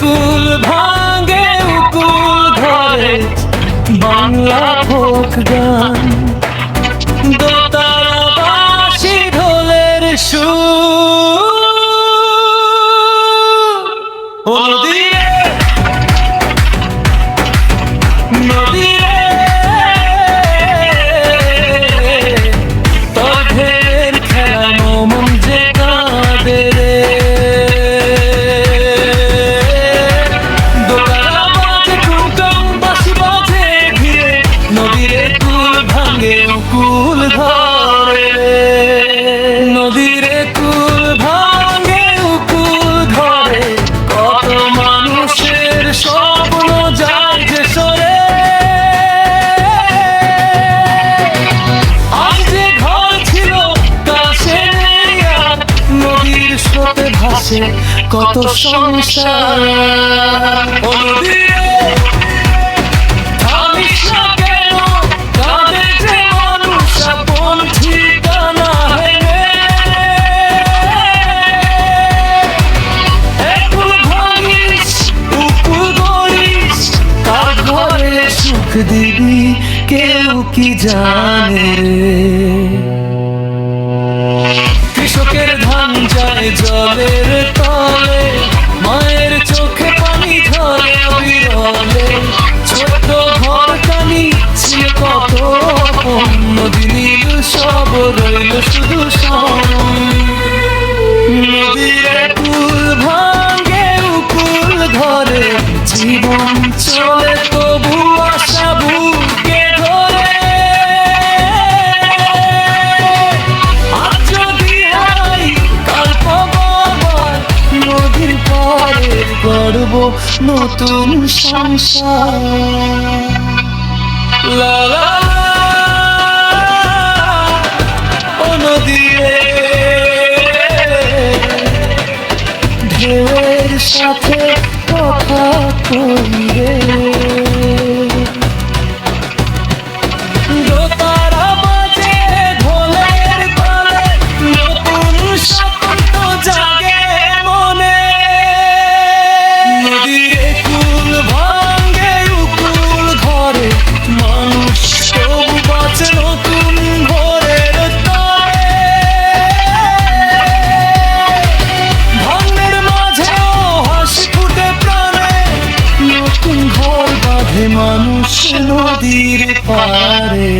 কুল ভাঙে উকুল ধরে বাংলা ফোক গান, দোতারা বাঁশি ঢোলের সুর। ও নদী রে, নদী রে, তোর ঢের খেলায় মন যে কাঁদে রে। দোতারা বাজে টুনটুন বাঁশি বাজে ঘিরে, নদী রে কুল ভাঙে উকুল ধরে রে। নদী রে কুল ভাঙে উকুল ধরে, কত মানুষের স্বপ্ন যায় যে সরে। আজ যে ঘর ছিল কাছে নেই আর, নদীর স্রোতে ভাসে কত সংসার। ও নদী রে, থামিস না কেন, কাঁদে যে মানুষ আপন ঠিকানা হেরে। একুল ভাঙিস উকুল গড়িস, কার ঘরে সুখ দিবি কেউ কি জানে রে। কৃষকের ধান যায় জলের তলে, মায়ের চোখে পানি ঝরে অবিরলে। ছোট ঘর কানি ছিল কত আপন, নদী নীল সব রইল শুধু সম। নদীর কুল ভাঙে উকুল ধরে, জীবন চলে তবু আশা বুকে ধরে। আজ যদি হারাই কাল পাবো আবার, নদীর পাড়ে গড়ব নতুন সংসার। লা লা ও নদী রে, ঢেউয়ের সাথে কথা কই রে। দোতারা বাজে ঢোলের তালে, নতুন স্বপ্ন জাগে মনে। নদীর কুল ভাঙে উকুল ধরে, মানুষ তবু বাঁচে নতুন ভোরের তারে। ভাঙনের মাঝেও হাসি ফুটে প্রাণে, নতুন ঘর বাঁধে মানুষ নদীর পাড়ে।